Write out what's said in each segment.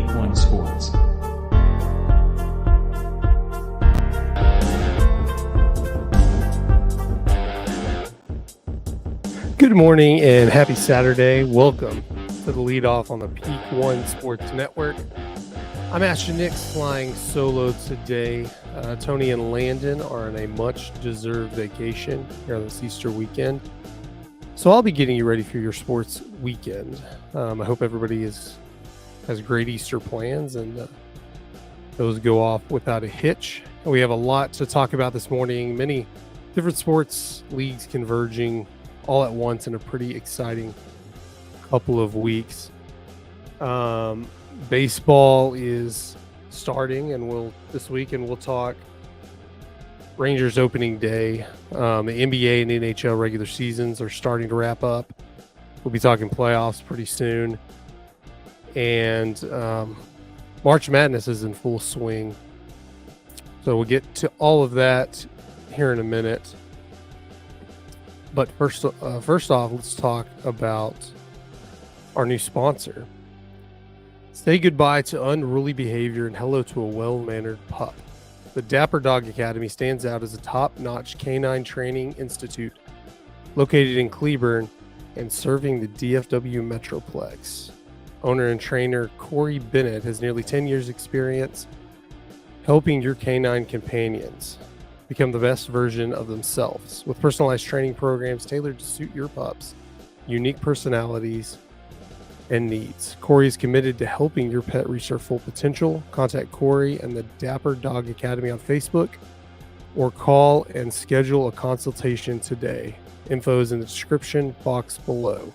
Peak One Sports. Good morning and happy Saturday. Welcome to the Leadoff on the Peak One Sports Network. I'm Ashton flying solo today. Tony and Landon are on a much-deserved vacation here on this Easter weekend. So I'll be getting you ready for your sports weekend. I hope everybody has great Easter plans and those go off without a hitch. We have a lot to talk about this morning. Many different sports leagues converging all at once in a pretty exciting couple of weeks. Baseball is starting, and this weekend we'll talk Rangers opening day. The NBA and NHL regular seasons are starting to wrap up. We'll be talking playoffs pretty soon. And March Madness is in full swing. So we'll get to all of that here in a minute. But first off, let's talk about our new sponsor. Say goodbye to unruly behavior and hello to a well-mannered pup. The Dapper Dog Academy stands out as a top-notch canine training institute located in Cleburne and serving the DFW Metroplex. Owner and trainer Korri Bennett has nearly 10 years experience helping your canine companions become the best version of themselves with personalized training programs tailored to suit your pups' unique personalities and needs. Korri is committed to helping your pet reach their full potential. Contact Korri and the Dapper Dog Academy on Facebook or call and schedule a consultation today. Info is in the description box below.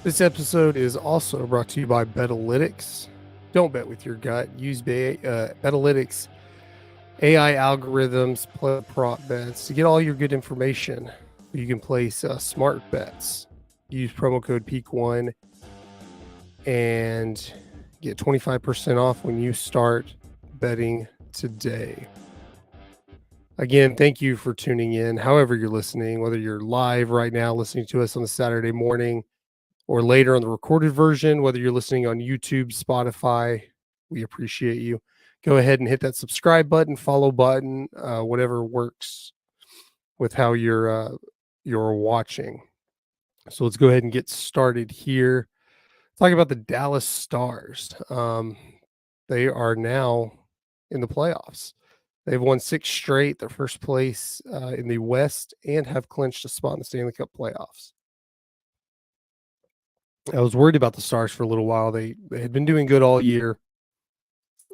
This episode is also brought to you by Betalytics. Don't bet with your gut. Use Betalytics AI algorithms, play prop bets to get all your good information. You can place smart bets. Use promo code PEAK1 and get 25% off when you start betting today. Again, thank you for tuning in. However you're listening, whether you're live right now listening to us on the Saturday morning, or later on the recorded version, whether you're listening on YouTube, Spotify, we appreciate you. Go ahead and hit that subscribe button, follow button, whatever works with how you're watching. So let's go ahead and get started here. Talking about the Dallas Stars. They are now in the playoffs. They've won 6 straight. They're first place in the West and have clinched a spot in the Stanley Cup playoffs. I was worried about the Stars for a little while. They had been doing good all year.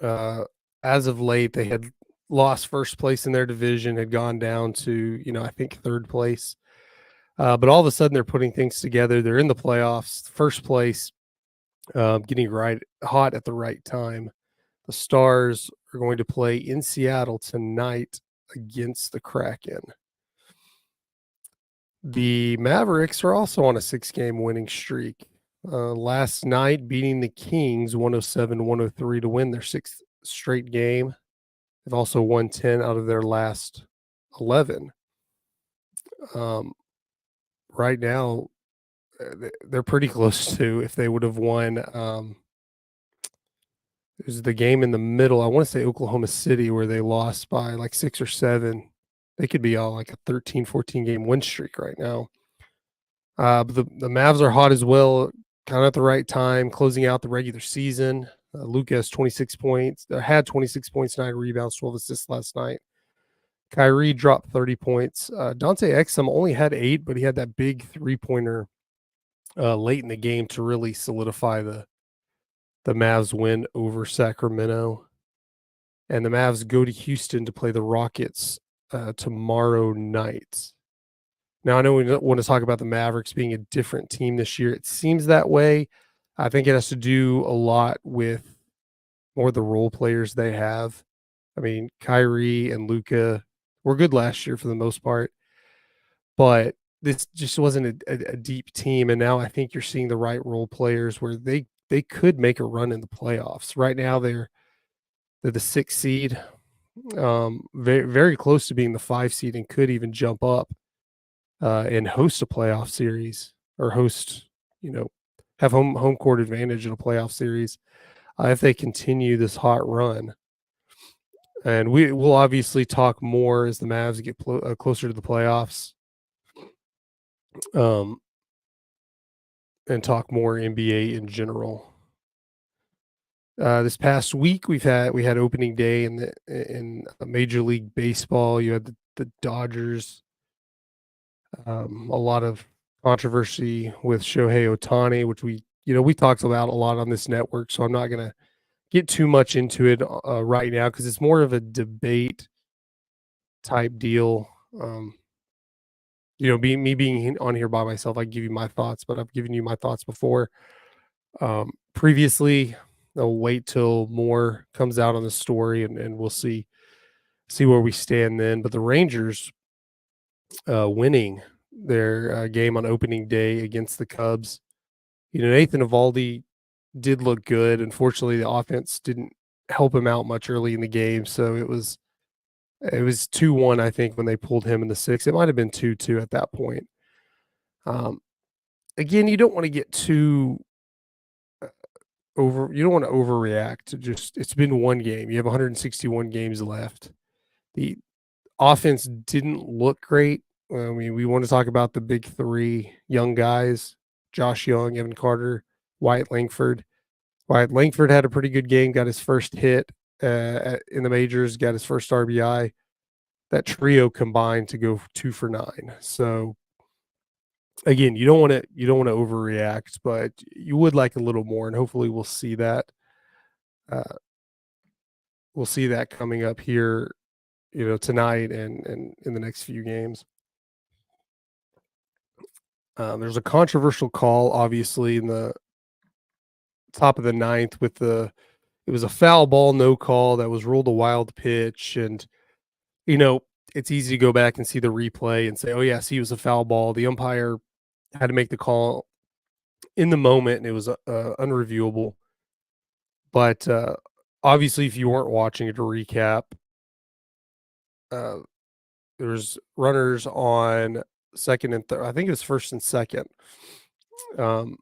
As of late, they had lost first place in their division, had gone down to, I think third place. But all of a sudden, they're putting things together. They're in the playoffs, first place, getting right hot at the right time. The Stars are going to play in Seattle tonight against the Kraken. The Mavericks are also on a 6-game winning streak. Last night, beating the Kings 107-103 to win their 6th straight game. They've also won 10 out of their last 11. Right now, they're pretty close to, if they would have won. There's the game in the middle. I want to say Oklahoma City, where they lost by like 6 or 7. They could be all like a 13, 14 game win streak right now. But the Mavs are hot as well. Kind of at the right time, closing out the regular season. Luka has 26 points. Had 26 points, 9 rebounds, 12 assists last night. Kyrie dropped 30 points. Dante Exum only had 8, but he had that big 3-pointer late in the game to really solidify the Mavs win over Sacramento. And the Mavs go to Houston to play the Rockets tomorrow night. Now, I know we want to talk about the Mavericks being a different team this year. It seems that way. I think it has to do a lot with more the role players they have. I mean, Kyrie and Luka were good last year for the most part. but this just wasn't a deep team, and now I think you're seeing the right role players where they could make a run in the playoffs. Right now, they're the 6th seed, very very close to being the 5 seed and could even jump up, and host a playoff series or host, you know, have home court advantage in a playoff series, if they continue this hot run. And will obviously talk more as the Mavs get closer to the playoffs, um, and talk more NBA in general. This past week, we had opening day in Major League Baseball. You had the Dodgers. A lot of controversy with Shohei Ohtani, which we talked about a lot on this network. So I'm not gonna get too much into it right now because it's more of a debate type deal. Being on here by myself, I give you my thoughts, but I've given you my thoughts before. Previously, I'll wait till more comes out on the story, and we'll see where we stand then. But the Rangers winning their game on opening day against the Cubs. Nathan Eovaldi did look good. Unfortunately, the offense didn't help him out much early in the game, so it was 2-1, I think, when they pulled him in the 6th. It might have been 2-2 at that point. Um, Again, you don't want to get too you don't want to overreact to just it's been one game. You have 161 games left. The offense didn't look great. I mean, we want to talk about the big 3 young guys, Josh Young, Evan Carter, Wyatt Langford. Wyatt Langford had a pretty good game, got his first hit in the majors, got his first RBI. That trio combined to go 2 for 9. So again, you don't want to overreact, but you would like a little more, and hopefully we'll see that. Uh, we'll see that coming up here, tonight and in the next few games. There's a controversial call, obviously, in the top of the ninth it was a foul ball, no call that was ruled a wild pitch, and you know it's easy to go back and see the replay and say, oh yes, he was a foul ball. The umpire had to make the call in the moment, and it was unreviewable. But obviously, if you weren't watching it, to recap, uh, there was runners on second and third. I think it was first and second, um,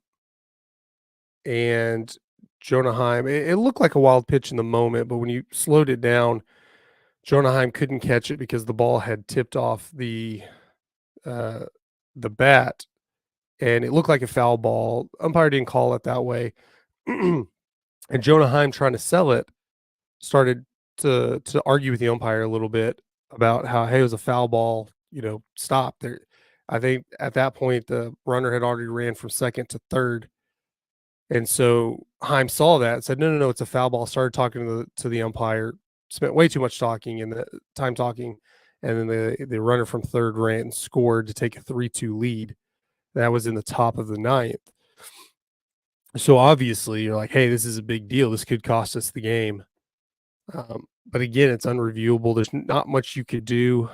and Jonah Heim. It looked like a wild pitch in the moment, but when you slowed it down, Jonah Heim couldn't catch it because the ball had tipped off uh, the bat, and it looked like a foul ball. Umpire didn't call it that way, and Jonah Heim, trying to sell it, started to argue with the umpire a little bit about how, hey, it was a foul ball, stop there. I think at that point the runner had already ran from second to third. And so Heim saw that and said, no, no, no, it's a foul ball. Started talking to the umpire, spent way too much talking and the time talking. And then the runner from third ran and scored to take a 3-2 lead. That was in the top of the ninth. So obviously you're like, hey, this is a big deal. This could cost us the game. But again, it's unreviewable. There's not much you could do.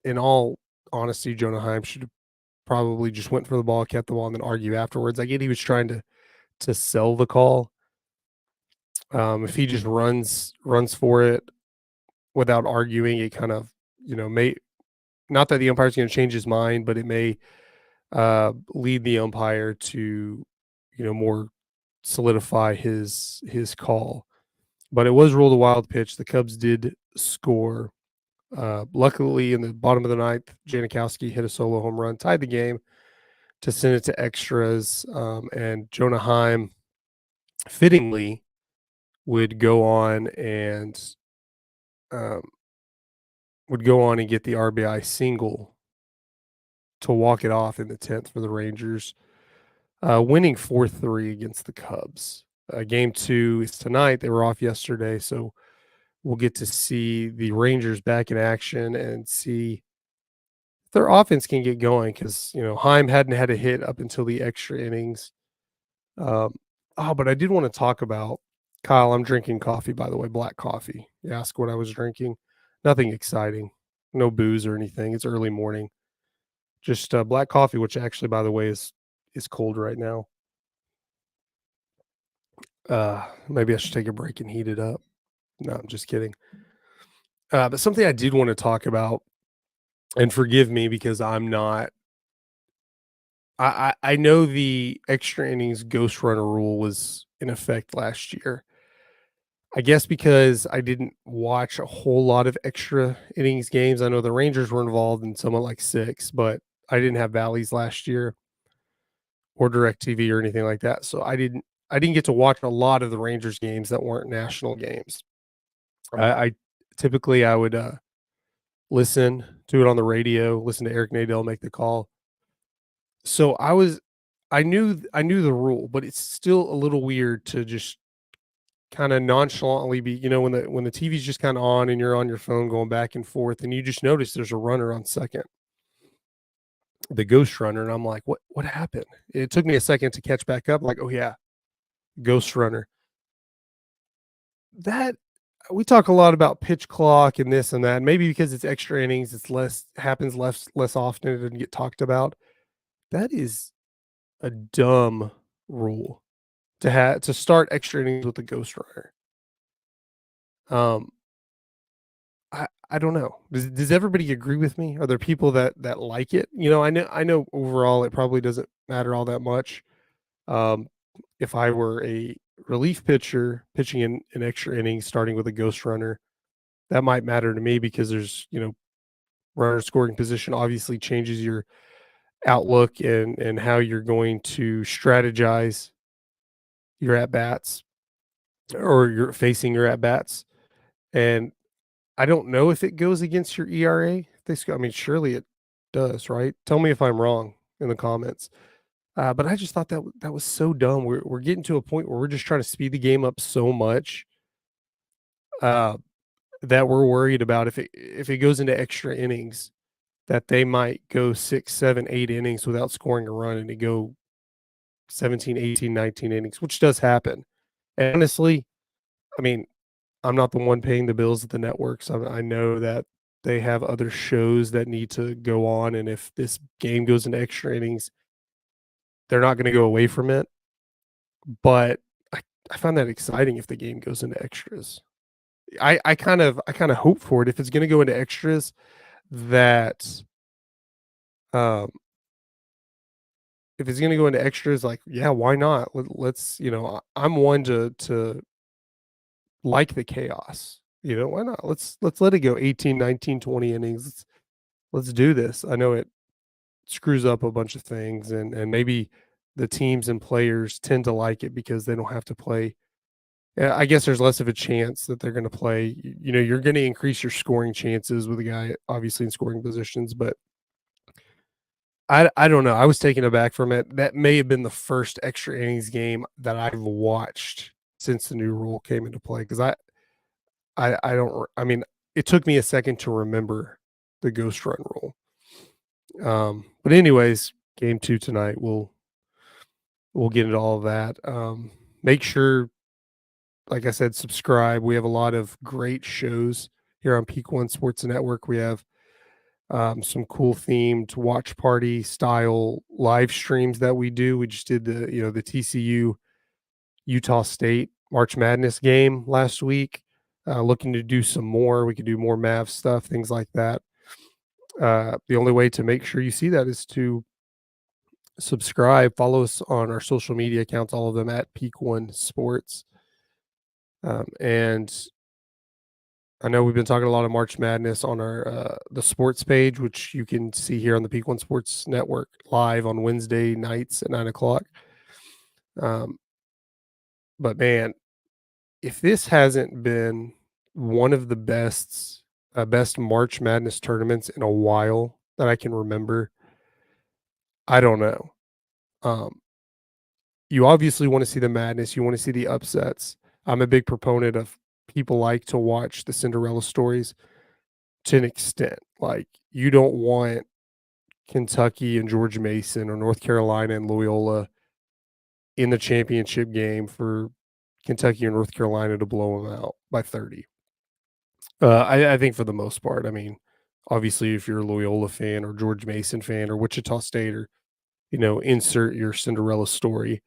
In all honesty, Jonah Heim should have probably just went for the ball, kept the ball, and then argue afterwards. I get he was trying to sell the call. If he just runs for it without arguing, it kind of may not that the umpire's going to change his mind, but it may lead the umpire to more solidify his call. But it was ruled a wild pitch. The Cubs did score. Luckily, in the bottom of the ninth, Janikowski hit a solo home run, tied the game to send it to extras. And Jonah Heim, fittingly, would go on and get the RBI single to walk it off in the 10th for the Rangers, winning 4-3 against the Cubs. Game 2 is tonight. They were off yesterday, so we'll get to see the Rangers back in action and see if their offense can get going because, Heim hadn't had a hit up until the extra innings. But I did want to talk about, Kyle, I'm drinking coffee, by the way, black coffee. You ask what I was drinking. Nothing exciting. No booze or anything. It's early morning. Just black coffee, which actually, by the way, is cold right now. Maybe I should take a break and heat it up. No, I'm just kidding. But something I did want to talk about, and forgive me because I'm not. I know the extra innings ghost runner rule was in effect last year. I guess because I didn't watch a whole lot of extra innings games. I know the Rangers were involved in somewhat like 6, but I didn't have Valleys last year or DirecTV or anything like that. So I didn't get to watch a lot of the Rangers games that weren't national games. I typically I would listen to it on the radio, listen to Eric Nadel make the call. So I knew the rule, but it's still a little weird to just kinda nonchalantly be when the TV's just kinda on and you're on your phone going back and forth and you just notice there's a runner on second, the ghost runner, and I'm like, "What happened?" It took me a second to catch back up, like, "Oh, yeah, ghost runner." That we talk a lot about pitch clock and this and that, maybe because it's extra innings, it's less often, it doesn't get talked about. That is a dumb rule to start extra innings with a ghost runner. Um, I don't know. Does everybody agree with me? Are there people that like it? I know overall it probably doesn't matter all that much. Um, if I were a relief pitcher pitching in extra innings, starting with a ghost runner, that might matter to me because runner scoring position obviously changes your outlook and how you're going to strategize your at bats or you're facing your at bats. And I don't know if it goes against your ERA. I mean, surely it does, right? Tell me if I'm wrong in the comments. But I just thought that was so dumb. We're getting to a point where we're just trying to speed the game up so much uh, that we're worried about if it goes into extra innings that they might go 6, 7, 8 innings without scoring a run and to go 17, 18, 19 innings, which does happen. And honestly, I mean, I'm not the one paying the bills at the networks. I know that they have other shows that need to go on, and if this game goes into extra innings, they're not gonna go away from it, but I I find that exciting if the game goes into extras. I kind of hope for it if it's gonna go into extras that, um, if it's gonna go into extras, like, yeah, why not? Let's I'm one to like the chaos, why not? Let's let it go 18, 19, 20 innings. Let's do this. I know it screws up a bunch of things and maybe the teams and players tend to like it because they don't have to play. Yeah, I guess there's less of a chance that they're gonna play. You're gonna increase your scoring chances with a guy obviously in scoring positions, but I don't know. I was taken aback from it. That may have been the first extra innings game that I've watched since the new rule came into play because I don't I mean, it took me a second to remember the ghost run rule. But anyways, game 2 tonight, we'll get into all of that. Make sure, like I said, subscribe. We have a lot of great shows here on Peak One Sports Network. We have some cool themed watch party style live streams that we do. We just did the TCU Utah State March Madness game last week. Looking to do some more. We could do more Mav stuff, things like that. The only way to make sure you see that is to subscribe, follow us on our social media accounts, all of them at Peak One Sports. And I know we've been talking a lot of March Madness on our the sports page, which you can see here on the Peak One Sports Network live on Wednesday nights at 9 o'clock. Um, but man, if this hasn't been one of the best March Madness tournaments in a while that I can remember, I don't know. Um, you obviously want to see the madness, you want to see the upsets. I'm a big proponent of people like to watch the Cinderella stories to an extent. Like you don't want Kentucky and George Mason or North Carolina and Loyola in the championship game for Kentucky or North Carolina to blow them out by 30. I think for the most part, I mean, Obviously, if you're a Loyola fan or George Mason fan or Wichita State or, insert your Cinderella story,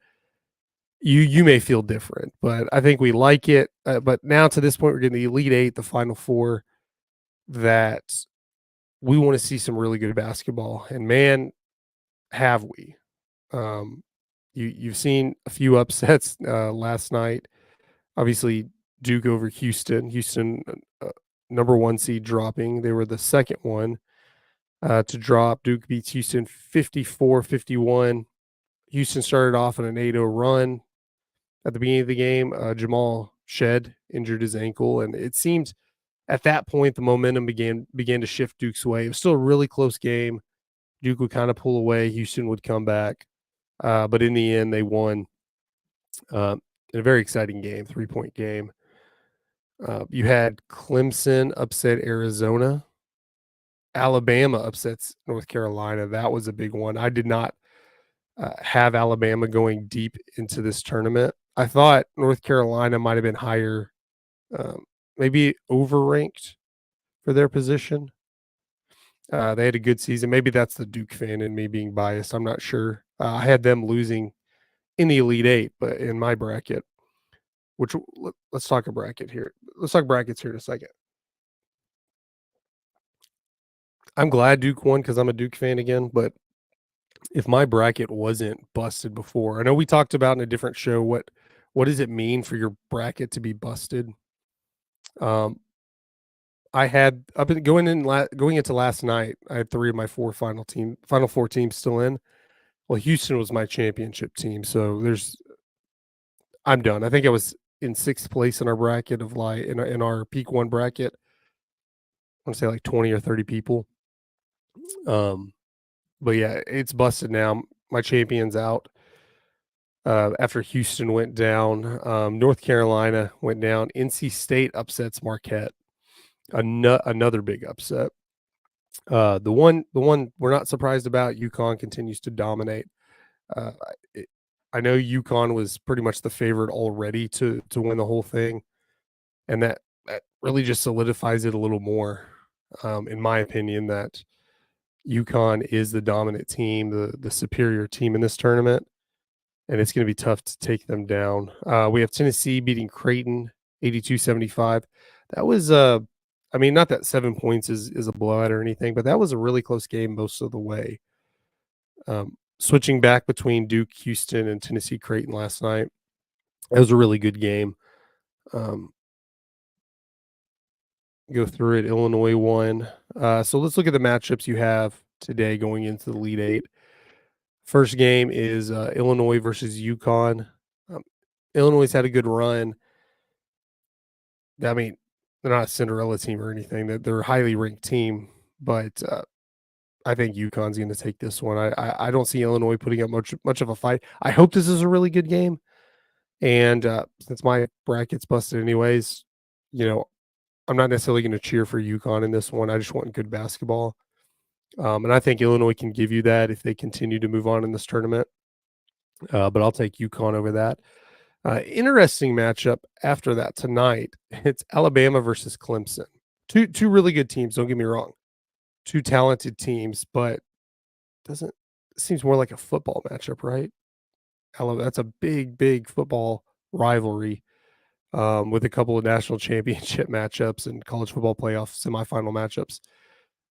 you may feel different, but I think we like it. But now to this point, we're getting the Elite Eight, the Final Four, that we want to see some really good basketball. And man, have we. Um, you've seen a few upsets last night. Obviously, Duke over Houston. Houston, number one seed dropping. They were the second one to drop. Duke beats Houston 54-51. Houston started off on an 8-0 run at the beginning of the game. Jamal Shed injured his ankle, and it seemed at that point the momentum began to shift Duke's way. It was still a really close game. Duke would kind of pull away. Houston would come back. But in the end, they won in a very exciting game, 3-point game. You had Clemson upset Arizona. Alabama upsets North Carolina. That was a big one. I did not have Alabama going deep into this tournament. I thought North Carolina might have been higher, maybe overranked for their position. They had a good season. Maybe that's the Duke fan and me being biased. I'm not sure. I had them losing in the Elite Eight, but in my bracket, which let's talk a bracket here. Let's talk brackets here in a second. I'm glad Duke won because I'm a Duke fan again, but if my bracket wasn't busted before, I know we talked about in a different show what does it mean for your bracket to be busted? I had up in going into last night, I had 3 of my 4 final 4 teams still in. Well, Houston was my championship team, so I'm done. I think I was in 6th place in our bracket of in our peak 1 bracket. I want to say like 20 or 30 people. But yeah, it's busted now. My champion's out. After Houston went down, North Carolina went down. NC State upsets Marquette. Another big upset. The one we're not surprised about, UConn continues to dominate. Uh, I know UConn was pretty much the favorite already to win the whole thing, and that really just solidifies it a little more, in my opinion, that UConn is the dominant team, the superior team in this tournament, and it's going to be tough to take them down. We have Tennessee beating Creighton 82-75. That was I mean, not that 7 points is a blowout or anything, but that was a really close game most of the way. Switching back between Duke, Houston, and Tennessee Creighton last night, it was a really good game. Go through it. Illinois won. So let's look at the matchups you have today going into the Elite Eight. First game is Illinois versus UConn. Illinois had a good run. I mean, they're not a Cinderella team or anything. They're a highly ranked team, but I think UConn's going to take this one. I don't see Illinois putting up much of a fight. I hope this is a really good game. And since my bracket's busted anyways, I'm not necessarily going to cheer for UConn in this one. I just want good basketball. And I think Illinois can give you that if they continue to move on in this tournament. But I'll take UConn over that. Interesting matchup after that tonight. It's Alabama versus Clemson. Two really good teams, don't get me wrong. 2 talented teams, but it seems more like a football matchup, right? That's a big football rivalry with a couple of national championship matchups and college football playoff semifinal matchups.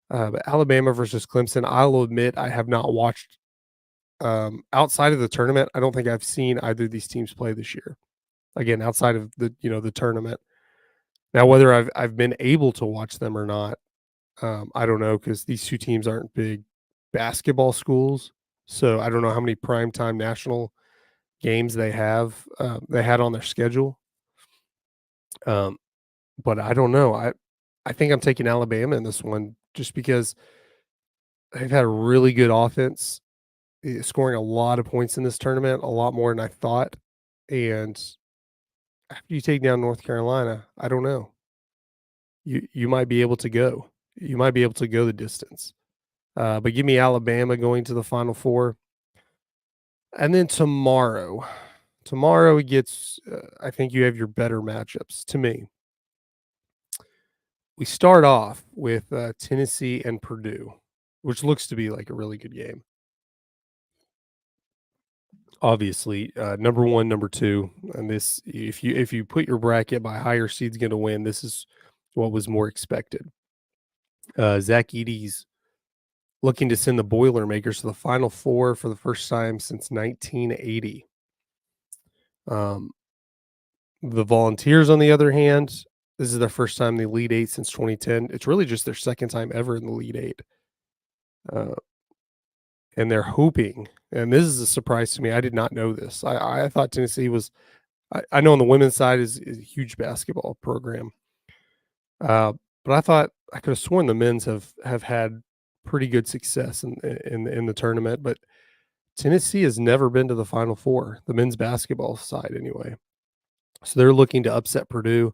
But Alabama versus Clemson, I'll admit I have not watched outside of the tournament. I don't think I've seen either of these teams play this year. Again, outside of the tournament. Now, whether I've been able to watch them or not, I don't know, because these 2 teams aren't big basketball schools. So I don't know how many primetime national games they had on their schedule. But I don't know. I think I'm taking Alabama in this one just because they've had a really good offense, scoring a lot of points in this tournament, a lot more than I thought. And after you take down North Carolina, I don't know. You might be able to go. You might be able to go the distance. But give me Alabama going to the Final Four. And then tomorrow it gets, I think you have your better matchups to me. we start off with Tennessee and Purdue, which looks to be like a really good game. Obviously, number one, number two, and this if you put your bracket by higher seeds going to win, this is what was more expected. Zach Edey's looking to send the Boilermakers to the Final Four for the first time since 1980. The Volunteers, on the other hand, this is their first time in the Elite Eight since 2010. It's really just their second time ever in the Elite Eight. And they're hoping, and this is a surprise to me. I did not know this. I thought Tennessee was, I know on the women's side is a huge basketball program. But I thought I could have sworn the men's have had pretty good success in the tournament. But Tennessee has never been to the Final Four, the men's basketball side anyway. So they're looking to upset Purdue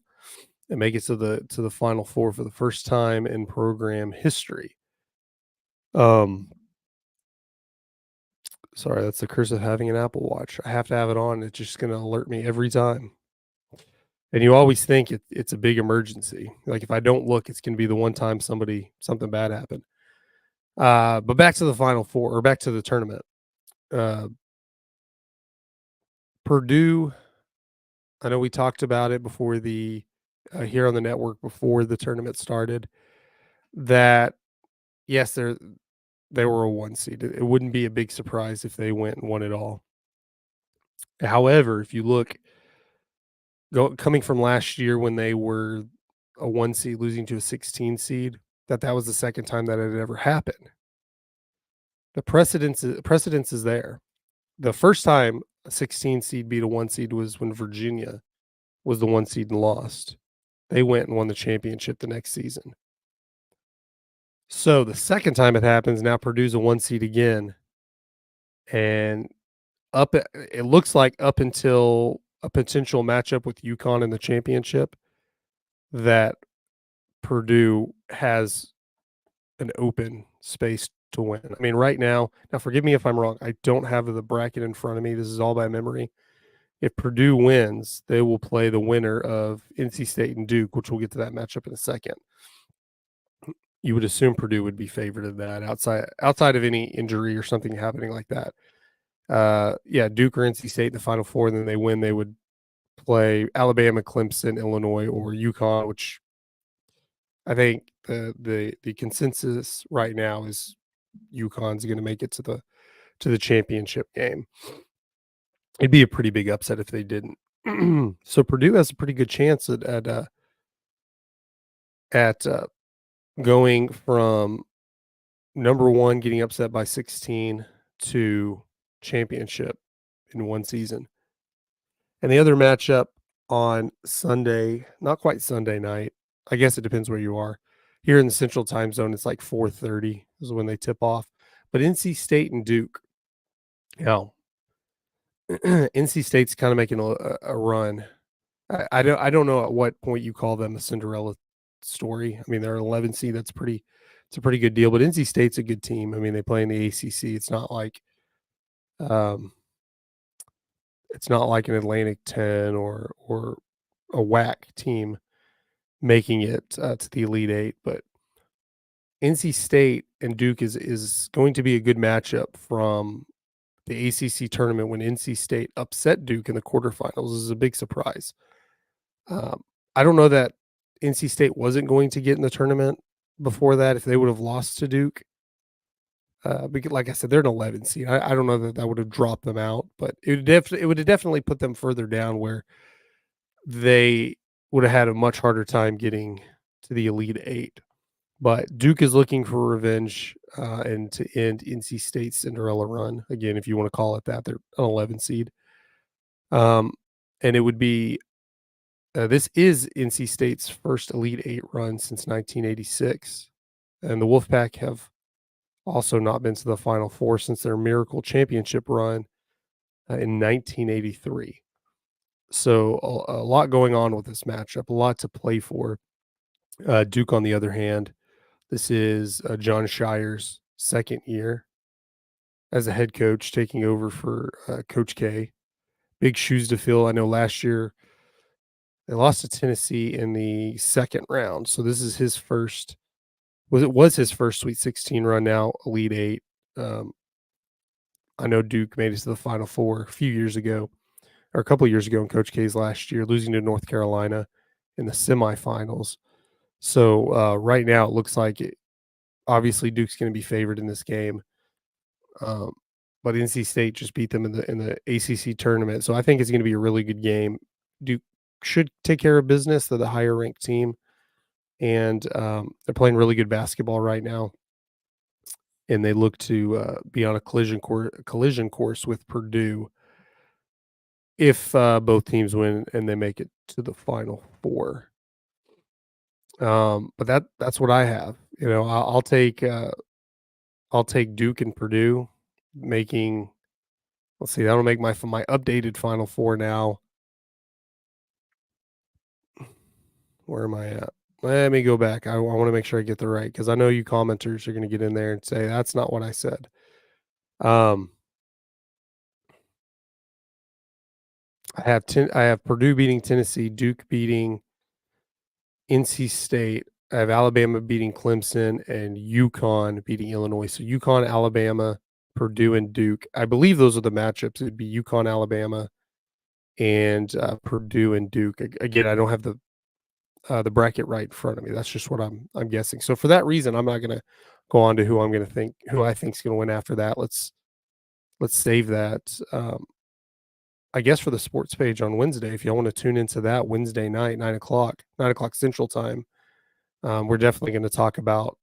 and make it to the Final Four for the first time in program history. Sorry, that's the curse of having an Apple Watch. I have to have it on. It's just going to alert me every time. And you always think it's a big emergency. Like if I don't look, it's going to be the one time something bad happened. But back to the Final Four, or back to the tournament. Purdue, I know we talked about it before here on the network before the tournament started, that yes, they were a 1 seed. It wouldn't be a big surprise if they went and won it all. However, if you look coming from last year when they were a 1 seed losing to a 16 seed, that was the second time that it had ever happened. The precedence is there. The first time a 16 seed beat a 1 seed was when Virginia was the 1 seed and lost. They went and won the championship the next season. So the second time it happens, now Purdue's a 1 seed again. And it looks like up until a potential matchup with UConn in the championship, that Purdue has an open space to win. I mean, right now forgive me if I'm wrong. I don't have the bracket in front of me. This is all by memory. If Purdue wins, they will play the winner of NC State and Duke, which we'll get to that matchup in a second. You would assume Purdue would be favored of that outside of any injury or something happening like that. Duke or NC State in the Final Four, and then they win, they would play Alabama, Clemson, Illinois, or UConn, which I think the consensus right now is UConn's going to make it to the championship game. It'd be a pretty big upset if they didn't. So Purdue has a pretty good chance at going from number one, getting upset by 16, to championship in one season. And the other matchup on Sunday, not quite Sunday night, I guess it depends where you are. Here in the Central Time Zone, it's like 4:30 is when they tip off. But NC State and Duke, NC State's kind of making a run. I don't know at what point you call them a Cinderella story. I mean, they're an 11 seed. It's a pretty good deal. But NC State's a good team. I mean, they play in the ACC. It's not like an Atlantic 10 or a WAC team making it to the Elite Eight. But NC State and Duke is going to be a good matchup from the ACC tournament when NC State upset Duke in the quarterfinals. This is a big surprise. I don't know that NC State wasn't going to get in the tournament before that if they would have lost to Duke. Because, like I said, they're an 11 seed. I don't know that would have dropped them out, but it would have definitely put them further down where they would have had a much harder time getting to the Elite Eight. But Duke is looking for revenge and to end NC State's Cinderella run. Again, if you want to call it that, they're an 11 seed. And it would be this is NC State's first Elite Eight run since 1986. And the Wolfpack have also not been to the Final Four since their Miracle Championship run in 1983. So a lot going on with this matchup, a lot to play for. Duke, on the other hand, this is John Shire's second year as a head coach, taking over for Coach K. Big shoes to fill. I know last year They lost to Tennessee in the second round. So this is his first was his first Sweet 16 run, now Elite 8. Um, I know Duke made it to the Final Four a few years ago, or a couple of years ago in Coach K's last year, losing to North Carolina in the semifinals. So right now it looks like obviously Duke's going to be favored in this game, um, but NC State just beat them in the ACC tournament. So I think it's going to be a really good game. Duke should take care of business. They're the higher ranked team, and they're playing really good basketball right now. And they look to be on a collision course with Purdue if both teams win and they make it to the Final Four. But that's what I have. You know, I'll take Duke and Purdue making. Let's see, that'll make my updated Final Four now. Where am I at? Let me go back. I want to make sure I get the right, because I know you commenters are going to get in there and say that's not what I said. I have Purdue beating Tennessee, Duke beating NC State. I have Alabama beating Clemson and UConn beating Illinois. So UConn, Alabama, Purdue, and Duke. I believe those are the matchups. It'd be UConn, Alabama, and Purdue and Duke. Again, I don't have the bracket right in front of me. That's just what I'm guessing. So for that reason, I'm not going to go on to who I think is going to win after that. Let's save that. I guess for the sports page on Wednesday, if y'all want to tune into that Wednesday night, 9:00 Central Time, we're definitely going to talk about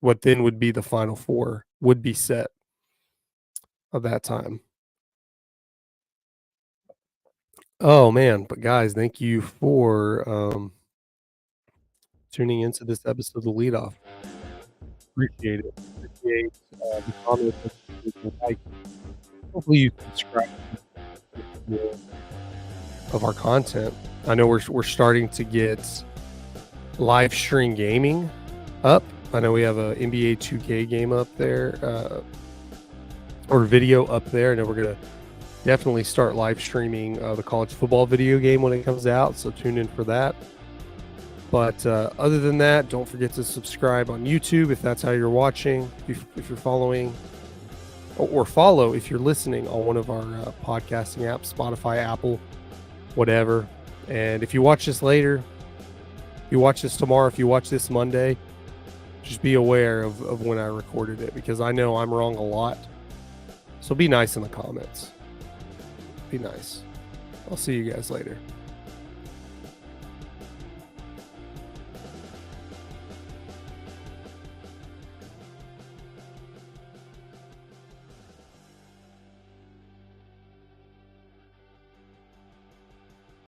what then would be the Final Four would be set of that time. Oh man, but guys, thank you for tuning into this episode of the Leadoff. Appreciate it. Appreciate the comments. Like, hopefully you subscribe to more of our content. I know we're starting to get live stream gaming up. I know we have a NBA 2K game up there, or video up there. I know we're gonna definitely start live streaming the college football video game when it comes out. So tune in for that. But other than that, don't forget to subscribe on YouTube if that's how you're watching. If you're following, or follow if you're listening on one of our podcasting apps, Spotify, Apple, whatever. And if you watch this later, if you watch this tomorrow, if you watch this Monday, just be aware of when I recorded it, because I know I'm wrong a lot. So be nice in the comments. Be nice. I'll see you guys later.